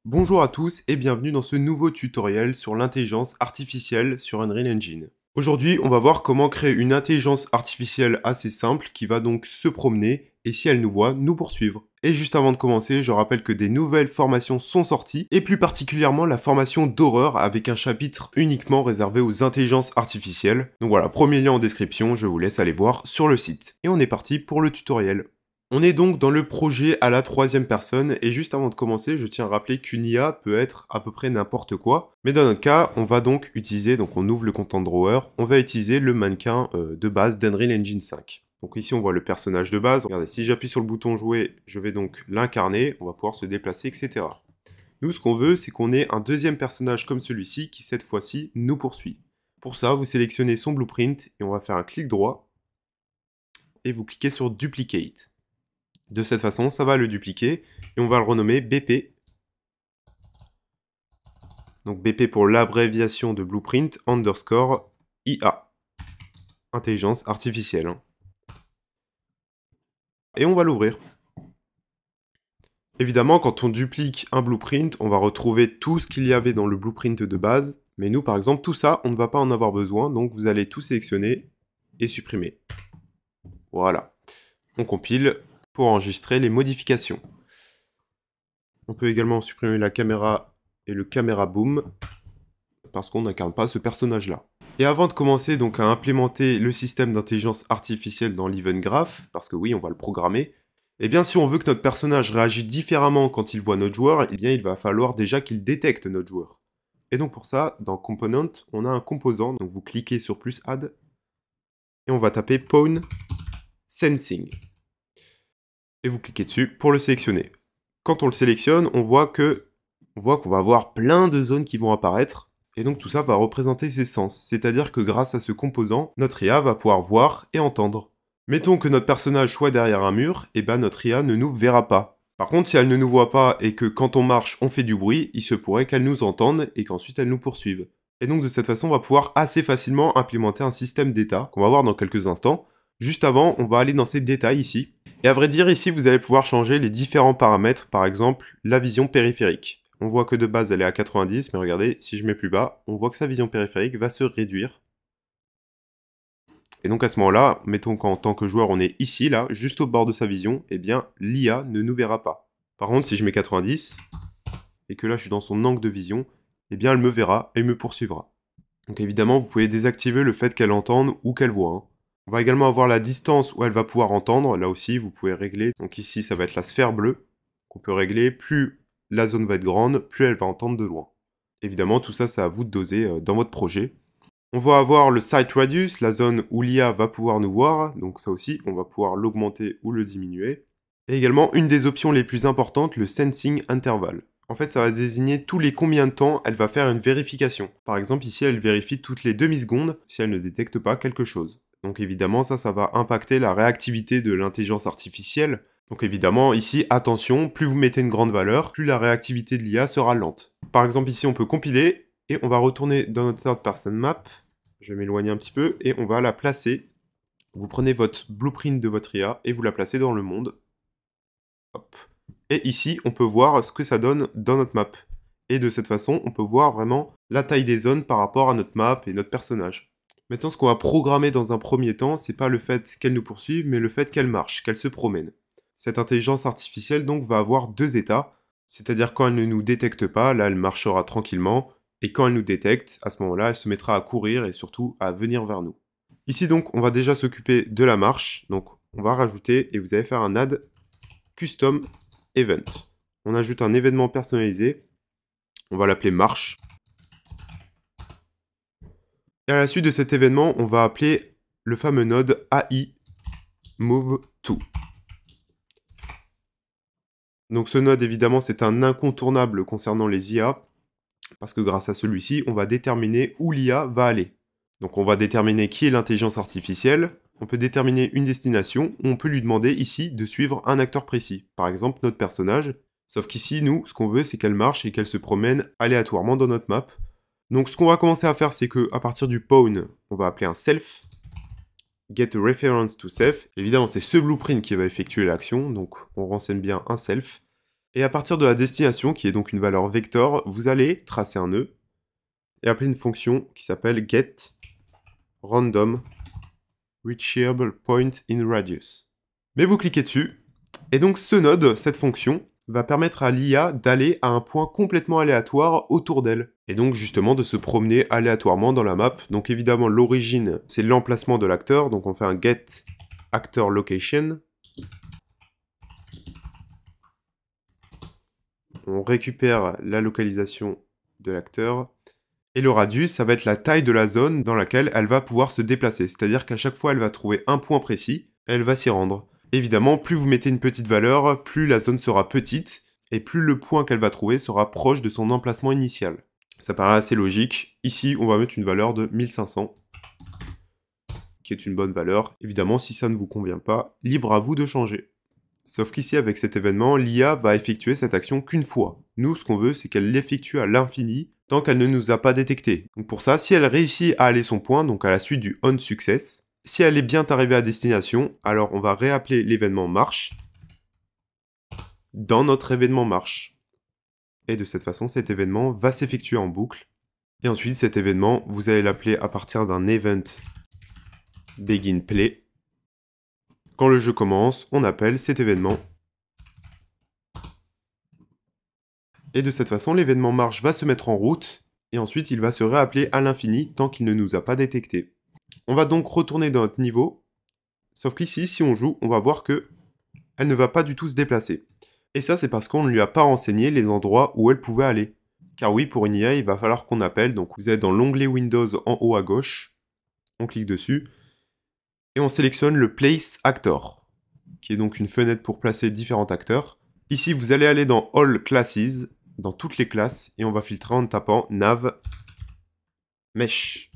Bonjour à tous et bienvenue dans ce nouveau tutoriel sur l'intelligence artificielle sur Unreal Engine. Aujourd'hui, on va voir comment créer une intelligence artificielle assez simple qui va donc se promener et si elle nous voit, nous poursuivre. Et juste avant de commencer, je rappelle que des nouvelles formations sont sorties et plus particulièrement la formation d'horreur avec un chapitre uniquement réservé aux intelligences artificielles. Donc voilà, premier lien en description, je vous laisse aller voir sur le site. Et on est parti pour le tutoriel. On est donc dans le projet à la troisième personne, et juste avant de commencer, je tiens à rappeler qu'une IA peut être à peu près n'importe quoi, mais dans notre cas, on va donc utiliser, donc on ouvre le Content Drawer, on va utiliser le mannequin de base d'Unreal Engine 5. Donc ici on voit le personnage de base, regardez, si j'appuie sur le bouton jouer, je vais donc l'incarner, on va pouvoir se déplacer, etc. Nous, ce qu'on veut, c'est qu'on ait un deuxième personnage comme celui-ci, qui cette fois-ci nous poursuit. Pour ça, vous sélectionnez son blueprint, et on va faire un clic droit, et vous cliquez sur Duplicate. De cette façon, ça va le dupliquer et on va le renommer BP. Donc BP pour l'abréviation de Blueprint underscore IA. Intelligence artificielle. Et on va l'ouvrir. Évidemment, quand on duplique un blueprint, on va retrouver tout ce qu'il y avait dans le blueprint de base. Mais nous, par exemple, tout ça, on ne va pas en avoir besoin. Donc vous allez tout sélectionner et supprimer. Voilà. On compile pour enregistrer les modifications. On peut également supprimer la caméra et le caméra boom parce qu'on n'incarne pas ce personnage-là. Et avant de commencer donc à implémenter le système d'intelligence artificielle dans l'Event Graph, parce que oui, on va le programmer, eh bien si on veut que notre personnage réagisse différemment quand il voit notre joueur, eh bien il va falloir déjà qu'il détecte notre joueur. Et donc pour ça, dans Component, on a un composant, donc vous cliquez sur plus Add, et on va taper Pawn Sensing. Et vous cliquez dessus pour le sélectionner. Quand on le sélectionne, on voit qu'on va avoir plein de zones qui vont apparaître, et donc tout ça va représenter ses sens, c'est-à-dire que grâce à ce composant, notre IA va pouvoir voir et entendre. Mettons que notre personnage soit derrière un mur, et ben notre IA ne nous verra pas. Par contre, si elle ne nous voit pas et que quand on marche, on fait du bruit, il se pourrait qu'elle nous entende et qu'ensuite elle nous poursuive. Et donc de cette façon, on va pouvoir assez facilement implémenter un système d'état, qu'on va voir dans quelques instants. Juste avant, on va aller dans ces détails ici. Et à vrai dire, ici, vous allez pouvoir changer les différents paramètres, par exemple, la vision périphérique. On voit que de base, elle est à 90, mais regardez, si je mets plus bas, on voit que sa vision périphérique va se réduire. Et donc à ce moment-là, mettons qu'en tant que joueur, on est ici, là, juste au bord de sa vision, eh bien, l'IA ne nous verra pas. Par contre, si je mets 90, et que là, je suis dans son angle de vision, eh bien, elle me verra et me poursuivra. Donc évidemment, vous pouvez désactiver le fait qu'elle entende ou qu'elle voit, hein. On va également avoir la distance où elle va pouvoir entendre. Là aussi, vous pouvez régler. Donc ici, ça va être la sphère bleue qu'on peut régler. Plus la zone va être grande, plus elle va entendre de loin. Évidemment, tout ça, c'est à vous de doser dans votre projet. On va avoir le Sight Radius, la zone où l'IA va pouvoir nous voir. Donc ça aussi, on va pouvoir l'augmenter ou le diminuer. Et également, une des options les plus importantes, le Sensing Interval. En fait, ça va désigner tous les combien de temps elle va faire une vérification. Par exemple, ici, elle vérifie toutes les demi-secondes si elle ne détecte pas quelque chose. Donc évidemment, ça va impacter la réactivité de l'intelligence artificielle. Donc évidemment, ici, attention, plus vous mettez une grande valeur, plus la réactivité de l'IA sera lente. Par exemple, ici, on peut compiler, et on va retourner dans notre third person map. Je vais m'éloigner un petit peu, et on va la placer. Vous prenez votre blueprint de votre IA, et vous la placez dans le monde. Hop. Et ici, on peut voir ce que ça donne dans notre map. Et de cette façon, on peut voir vraiment la taille des zones par rapport à notre map et notre personnage. Maintenant, ce qu'on va programmer dans un premier temps, c'est pas le fait qu'elle nous poursuive, mais le fait qu'elle marche, qu'elle se promène. Cette intelligence artificielle, donc, va avoir deux états. C'est-à-dire quand elle ne nous détecte pas, là, elle marchera tranquillement. Et quand elle nous détecte, à ce moment-là, elle se mettra à courir et surtout à venir vers nous. Ici, donc, on va déjà s'occuper de la marche. Donc, on va rajouter, et vous allez faire un add custom event. On ajoute un événement personnalisé. On va l'appeler marche. Et à la suite de cet événement, on va appeler le fameux node AI move to. Donc ce node, évidemment, c'est un incontournable concernant les IA, parce que grâce à celui-ci, on va déterminer où l'IA va aller. Donc on va déterminer qui est l'intelligence artificielle, on peut déterminer une destination, ou on peut lui demander ici de suivre un acteur précis, par exemple notre personnage, sauf qu'ici, nous, ce qu'on veut, c'est qu'elle marche et qu'elle se promène aléatoirement dans notre map. Donc ce qu'on va commencer à faire, c'est que à partir du pawn, on va appeler un self, get a reference to self. Évidemment, c'est ce blueprint qui va effectuer l'action, donc on renseigne bien un self. Et à partir de la destination, qui est donc une valeur vector, vous allez tracer un nœud et appeler une fonction qui s'appelle getRandom reachable point in radius. Mais vous cliquez dessus, et donc ce node, cette fonction, va permettre à l'IA d'aller à un point complètement aléatoire autour d'elle. Et donc justement de se promener aléatoirement dans la map. Donc évidemment l'origine, c'est l'emplacement de l'acteur, donc on fait un get actor location. On récupère la localisation de l'acteur. Et le radius, ça va être la taille de la zone dans laquelle elle va pouvoir se déplacer. C'est-à-dire qu'à chaque fois, elle va trouver un point précis, elle va s'y rendre. Évidemment, plus vous mettez une petite valeur, plus la zone sera petite, et plus le point qu'elle va trouver sera proche de son emplacement initial. Ça paraît assez logique. Ici, on va mettre une valeur de 1500, qui est une bonne valeur. Évidemment, si ça ne vous convient pas, libre à vous de changer. Sauf qu'ici, avec cet événement, l'IA va effectuer cette action qu'une fois. Nous, ce qu'on veut, c'est qu'elle l'effectue à l'infini, tant qu'elle ne nous a pas détecté. Donc pour ça, si elle réussit à aller son point, donc à la suite du onSuccess, si elle est bien arrivée à destination, alors on va réappeler l'événement marche dans notre événement marche. Et de cette façon, cet événement va s'effectuer en boucle. Et ensuite, cet événement, vous allez l'appeler à partir d'un event begin play. Quand le jeu commence, on appelle cet événement. Et de cette façon, l'événement marche va se mettre en route, et ensuite il va se réappeler à l'infini tant qu'il ne nous a pas détecté. On va donc retourner dans notre niveau, sauf qu'ici, si on joue, on va voir que elle ne va pas du tout se déplacer. Et ça, c'est parce qu'on ne lui a pas renseigné les endroits où elle pouvait aller. Car oui, pour une IA, il va falloir qu'on appelle, donc vous êtes dans l'onglet Windows en haut à gauche, on clique dessus, et on sélectionne le Place Actor, qui est donc une fenêtre pour placer différents acteurs. Ici, vous allez aller dans All Classes, dans toutes les classes, et on va filtrer en tapant nav mesh.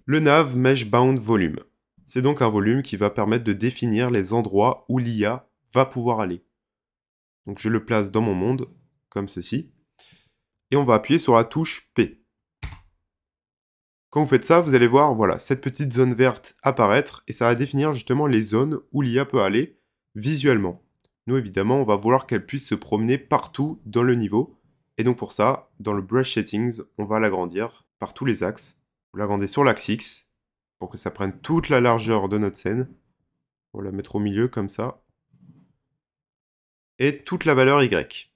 Le nav mesh bound volume. C'est donc un volume qui va permettre de définir les endroits où l'IA va pouvoir aller. Donc je le place dans mon monde, comme ceci, et on va appuyer sur la touche P. Quand vous faites ça, vous allez voir, voilà, cette petite zone verte apparaître, et ça va définir justement les zones où l'IA peut aller visuellement. Nous, évidemment, on va vouloir qu'elle puisse se promener partout dans le niveau. Et donc pour ça, dans le Brush Settings, on va l'agrandir par tous les axes. Vous l'agrandez sur l'axe X, pour que ça prenne toute la largeur de notre scène. On va la mettre au milieu, comme ça. Et toute la valeur Y.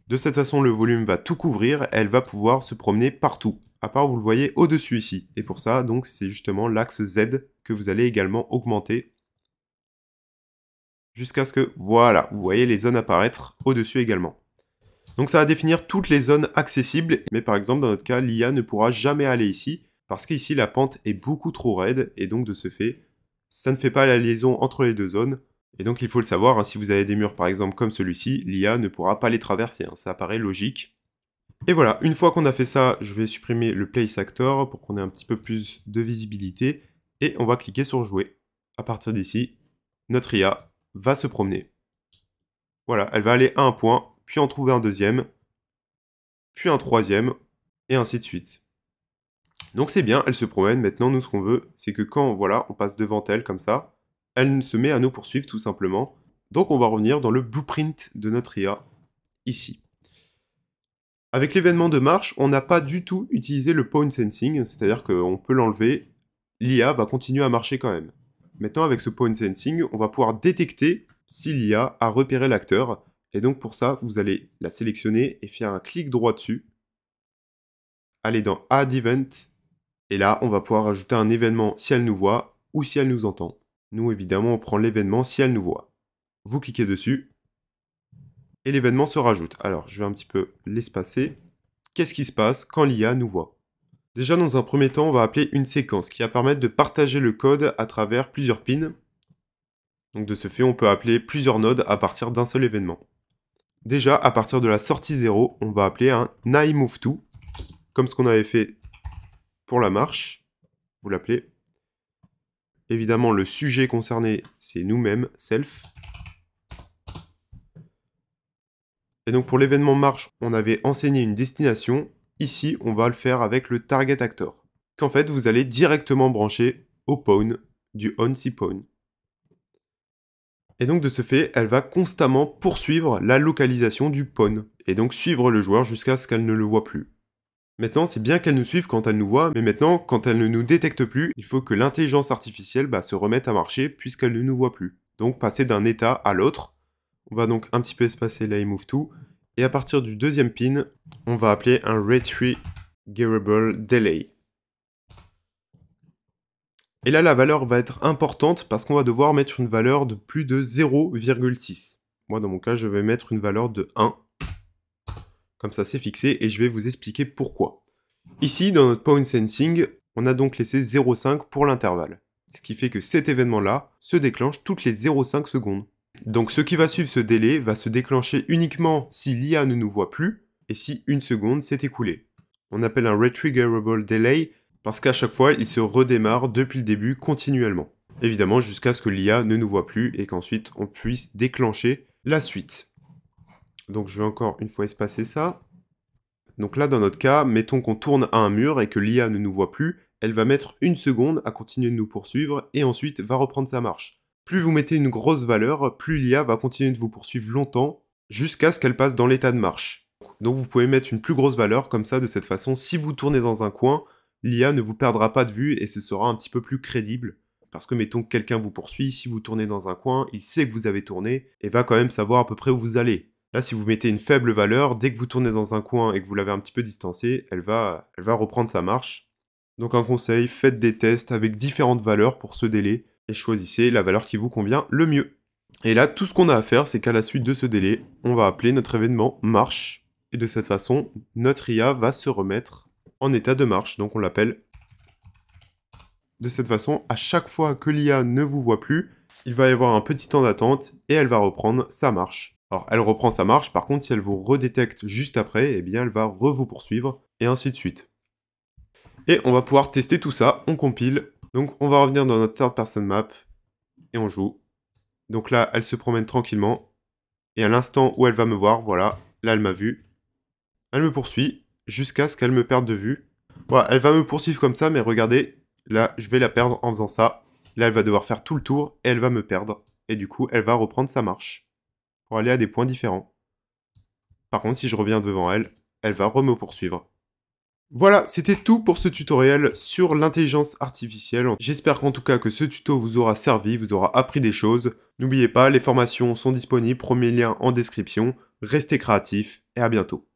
De cette façon, le volume va tout couvrir, elle va pouvoir se promener partout. À part, vous le voyez au-dessus ici. Et pour ça, donc, c'est justement l'axe Z que vous allez également augmenter jusqu'à ce que, voilà, vous voyez les zones apparaître au-dessus également. Donc ça va définir toutes les zones accessibles, mais par exemple dans notre cas, l'IA ne pourra jamais aller ici, parce qu'ici la pente est beaucoup trop raide, et donc de ce fait, ça ne fait pas la liaison entre les deux zones, et donc il faut le savoir, hein, si vous avez des murs par exemple comme celui-ci, l'IA ne pourra pas les traverser, hein, ça paraît logique. Et voilà, une fois qu'on a fait ça, je vais supprimer le Place Actor pour qu'on ait un petit peu plus de visibilité, et on va cliquer sur Jouer. À partir d'ici, notre IA va se promener. Voilà, elle va aller à un point, puis en trouver un deuxième, puis un troisième, et ainsi de suite. Donc c'est bien, elle se promène. Maintenant, nous, ce qu'on veut, c'est que quand, voilà, on passe devant elle comme ça, elle se met à nous poursuivre tout simplement. Donc on va revenir dans le blueprint de notre IA, ici. Avec l'événement de marche, on n'a pas du tout utilisé le point sensing, c'est-à-dire qu'on peut l'enlever, l'IA va continuer à marcher quand même. Maintenant, avec ce point sensing, on va pouvoir détecter si l'IA a repéré l'acteur, et donc pour ça, vous allez la sélectionner et faire un clic droit dessus, aller dans Add Event, et là, on va pouvoir ajouter un événement si elle nous voit ou si elle nous entend. Nous, évidemment, on prend l'événement si elle nous voit. Vous cliquez dessus, et l'événement se rajoute. Alors, je vais un petit peu l'espacer. Qu'est-ce qui se passe quand l'IA nous voit? Déjà, dans un premier temps, on va appeler une séquence qui va permettre de partager le code à travers plusieurs pins. Donc de ce fait, on peut appeler plusieurs nodes à partir d'un seul événement. Déjà, à partir de la sortie 0, on va appeler un iMoveTo, comme ce qu'on avait fait pour la marche. Vous l'appelez. Évidemment, le sujet concerné, c'est nous-mêmes, self. Et donc pour l'événement marche, on avait enseigné une destination. Ici, on va le faire avec le target actor, qu'en fait, vous allez directement brancher au pawn du onCPawn. Et donc de ce fait, elle va constamment poursuivre la localisation du pawn, et donc suivre le joueur jusqu'à ce qu'elle ne le voit plus. Maintenant, c'est bien qu'elle nous suive quand elle nous voit, mais maintenant, quand elle ne nous détecte plus, il faut que l'intelligence artificielle se remette à marcher puisqu'elle ne nous voit plus. Donc passer d'un état à l'autre. On va donc un petit peu espacer la move to, et à partir du deuxième pin, on va appeler un retriggerable delay. Et là, la valeur va être importante parce qu'on va devoir mettre une valeur de plus de 0,6. Moi, dans mon cas, je vais mettre une valeur de 1. Comme ça, c'est fixé et je vais vous expliquer pourquoi. Ici, dans notre point sensing, on a donc laissé 0,5 pour l'intervalle. Ce qui fait que cet événement-là se déclenche toutes les 0,5 secondes. Donc ce qui va suivre ce délai va se déclencher uniquement si l'IA ne nous voit plus et si une seconde s'est écoulée. On appelle un retriggerable delay parce qu'à chaque fois, il se redémarre depuis le début continuellement. Évidemment, jusqu'à ce que l'IA ne nous voit plus et qu'ensuite on puisse déclencher la suite. Donc je vais encore une fois espacer ça. Donc là, dans notre cas, mettons qu'on tourne à un mur et que l'IA ne nous voit plus, elle va mettre une seconde à continuer de nous poursuivre et ensuite va reprendre sa marche. Plus vous mettez une grosse valeur, plus l'IA va continuer de vous poursuivre longtemps jusqu'à ce qu'elle passe dans l'état de marche. Donc vous pouvez mettre une plus grosse valeur comme ça, de cette façon, si vous tournez dans un coin, l'IA ne vous perdra pas de vue et ce sera un petit peu plus crédible. Parce que mettons que quelqu'un vous poursuit, si vous tournez dans un coin, il sait que vous avez tourné et va quand même savoir à peu près où vous allez. Là, si vous mettez une faible valeur, dès que vous tournez dans un coin et que vous l'avez un petit peu distancé, elle va reprendre sa marche. Donc un conseil, faites des tests avec différentes valeurs pour ce délai et choisissez la valeur qui vous convient le mieux. Et là, tout ce qu'on a à faire, c'est qu'à la suite de ce délai, on va appeler notre événement marche. Et de cette façon, notre IA va se remettre en état de marche. Donc on l'appelle. De cette façon, à chaque fois que l'IA ne vous voit plus, il va y avoir un petit temps d'attente et elle va reprendre sa marche. Alors, elle reprend sa marche, par contre, si elle vous redétecte juste après, eh bien, elle va vous poursuivre, et ainsi de suite. Et on va pouvoir tester tout ça, on compile. Donc, on va revenir dans notre third person map, et on joue. Donc là, elle se promène tranquillement, et à l'instant où elle va me voir, voilà, là, elle m'a vu. Elle me poursuit, jusqu'à ce qu'elle me perde de vue. Voilà, elle va me poursuivre comme ça, mais regardez, là, je vais la perdre en faisant ça. Là, elle va devoir faire tout le tour, et elle va me perdre. Et du coup, elle va reprendre sa marche pour aller à des points différents. Par contre, si je reviens devant elle, elle va me poursuivre. Voilà, c'était tout pour ce tutoriel sur l'intelligence artificielle. J'espère qu'en tout cas que ce tuto vous aura servi, vous aura appris des choses. N'oubliez pas, les formations sont disponibles, premier lien en description. Restez créatifs et à bientôt.